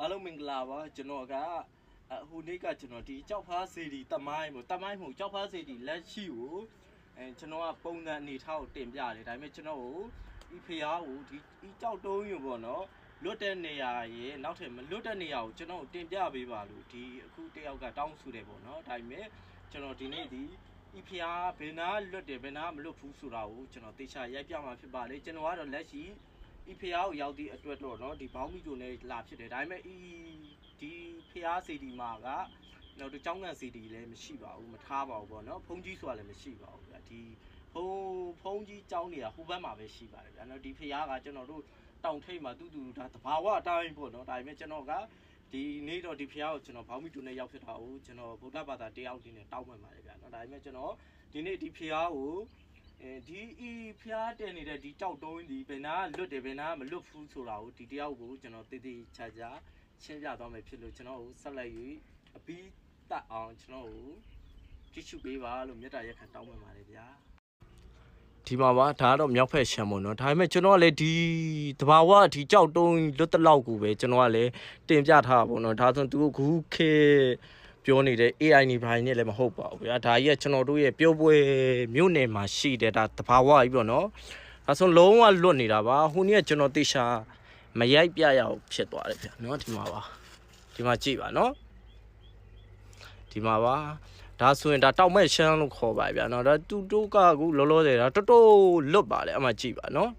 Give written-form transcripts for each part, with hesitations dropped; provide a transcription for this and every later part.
အားလုံးမင်္ဂလာပါကျွန်တော်ကဟိုနေ့ကကျွန်တော်ဒီကြောက်ဖားစေတီတမိုင်းမို့ကြောက်ဖားစေတီလက်ရှိကိုကျွန်တော်ကပုံစံအနေထားကိုတင်ပြတယ်ဒါပေမဲ့ကျွန်တော်ကိုဒီဖျားကိုဒီကြောက်တုံးယူပေါ့နော်လွတ်တဲ့နေရာရဲ့နောက်ထပ်မလွတ်တဲ့နေရာကိုကျွန်တော်တင်ပြပေးပါလို့ဒီအခုတယောက်ကတောင်းဆိုတယ်ပေါ့နော်ဒါပေမဲ့ကျွန်တော်ဒီနေ့ဒီဖျားဘယ်နာလွတ်တယ်ဘယ်နာမလွတ်ဘူးဆိုတာကိုကျွန်တော်တေချာရိုက်ပြမှာဖြစ်ပါလေကျွန်တော်ကတော့လက်ရှိဖျားကိုရောက်သည့်အတွက်တော့เนาะဒီဘောင်းမီဂျိုနဲ့လာဖြစ်တယ်ဒါပေမဲ့ဒီဖျားစီဒီမှာကတော့ကျောင်းကန်စီဒီလည်းမရှိပါဘူးမထားပါဘူးပေါ့เนาะဖုန်းကြီးဆိုတာလည်းမရှိပါဘူးဗျာဒီဖုန်းကြီးကျောင်းတွေကဟိုဘက်မှာပဲရှိပါတယ်ဗျာเนาะဒီဖျားကကျွန်တော်တို့တောင်ထိပ်မှာတူဒါတဘာဝအတိုင်းပေါ့เนาะဒါပေမဲ့ကျွန်တော်ကဒီနေ့တော့ဒီဖျားကိုကျွန်တော်ဘောင်းမီဂျိုနဲ့ရောက်ဖြစ်တာကိုကျွန်တော်ဗုဒ္ဓဘာသာတယောက်တည်းနဲ့တောင်းပန်ပါတယ်ဗျာเนาะဒါပေမဲ့ကျွန်တော်ဒီနေ့ဒီဖျားကိုဒီဖျားတင်နေတဲ့ဒီကြောက်တုံးဒီဘယ်နာလွတ်တယ်ဘယ်နာမလွတ်ဘူးဆိုတာကိုဒီတယောက်ကိုကျွန်တော်တည်တည်ချာချာရှင်းပြသွားမယ်ဖြစ်လို့ကျွန်တော်ကိုဆက်လက်၍အပြီးတတ်အောင်ကျွန်တော်ကိုကြည့်ရှုပေးပါလို့မေတ္တာရက်ခံတောင်းပန်ပါတယ်ဗျာဒီမှာပါဒါကတော့မြောက်ဖက်ရှမ်းပေါ့နော်ဒါပေမဲ့ကျွန်တော်ကလည်းဒီတဘာဝဒီကြောက်တုံးလွတ်တလောက်ကိုပဲကျွန်တော်ကလည်းတင်ပြထားပါပေါ့နော်ဒါဆိုသူကခုခေပြောနေတဲ့ AI နေပိုင်းနဲ့လည်းမဟုတ်ပါဘူးဗျာဒါကြီးကကျွန်တော်တို့ရဲ့ပြောပွဲမြို့နယ်မှာရှိတဲ့ဒါတဘာဝကြီးပေါ့နော်ဒါဆိုလုံးဝလွတ်နေတာပါဟိုနေ့ကကျွန်တော်တေချာမရိုက်ပြရအောင်ဖြစ်သွားတယ်ဗျာနော်ဒီမှာပါဒီမှာကြည့်ပါနော်ဒီမှာပါဒါဆိုရင်ဒါတောက်မဲ့ရှမ်းလို့ခေါ်ပါဗျာနော်ဒါတူတိုးကအခုလောလောဆယ်ဒါတော်တော်လွတ်ပါလေအမှကြည့်ပါနော်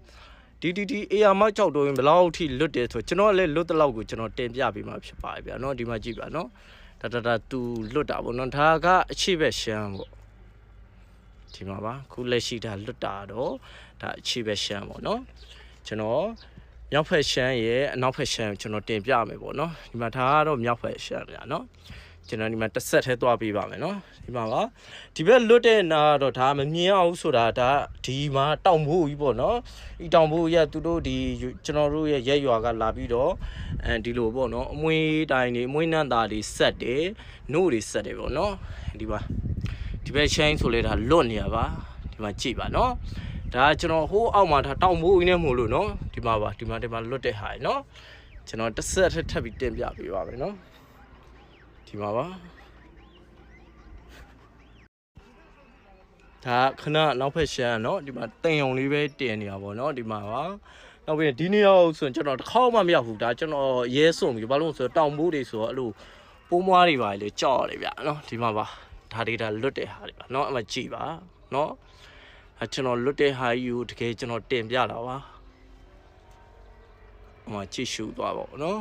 ဒီအေယာမောက်ကြောက်တော့ရင်ဘယ်လောက်ထိလွတ်တယ်ဆိုကျွန်တော်လည်းလွတ်တဲ့လောက်ကိုကျွန်တော်တင်ပြပေးမှာဖြစ်ပါတယ်ဗျာနော်ဒီမှာကြည့်ပါနော်ဒါတူလွတ်တာပေါ့နော်ဒါကအချိဘက်ရှမ်းပေါ့ဒီမှာပါခုလက်ရှိဒါလွတ်တာတော့ဒါအချိဘက်ရှမ်းပေါ့နော်ကျွန်တော်မြောက်ဖက်ရှမ်းရဲ့အနောက်ဖက်ရှမ်းကျွန်တော်တင်ပြမယ်ပေါ့နော်ဒီမှာဒါကတော့မြောက်ဖက်ရှမ်းဗျာနော်ကျွန်တော်ဒီမှာတစ်ဆက်ထဲသွားပေးပါမယ်နော်ဒီမှာပါဒီဘက်လွတ်တဲ့နာတော့ဒါမမြင်အောင်ဆိုတာဒါဒီမှာတောင်ဖို့ကြီးပေါ့နော်ဒီတောင်ဖို့ရသူတို့ဒီကျွန်တော်တို့ရဲ့ရက်ရွာကလာပြီးတော့ဒီလိုပေါ့နော်အမွေတိုင်တွေအမွေနှံသားတွေဆက်တယ်နို့တွေဆက်တယ်ပေါ့နော်ဒီပါဒီဘက်ရှိုင်းဆိုလဲဒါလွတ်နေရပါဒီမှာကြည့်ပါနော်ဒါကျွန်တော်ဟိုးအောက်မှာဒါတောင်ဖို့ကြီးနဲ့မို့လို့နော်ဒီမှာပါဒီမှာလွတ်တဲ့ဟာနော်ကျွန်တော်တစ်ဆက်ထပ်ပြီးတင်ပြပေးပါမယ်နော်ဒီမှာပါဒါခဏနောက်ဖက်ရှမ်းเนาะဒီမှာတင်ုံလေးပဲတင်နေတာပေါ့เนาะဒီမှာပါနောက်ပြီးဒီနေ့ရောက်ဆိုရင်ကျွန်တော်တစ်ခေါက်မှမရောက်ဘူးဒါကျွန်တော်ရဲစုံပြီဘာလို့ဆိုတော့တောင်ပိုးတွေဆိုတော့အဲ့လိုပိုးမွားတွေပါလေကြောက်ရတယ်ဗျเนาะဒီမှာပါဒါတွေဒါလွတ်တဲ့ဟာတွေပါเนาะအမှကြည့်ပါเนาะကျွန်တော်လွတ်တဲ့ဟာယူတကယ်ကျွန်တော်တင်ပြတာပါအမှကြည့်ရှုသွားပါဘောเนาะ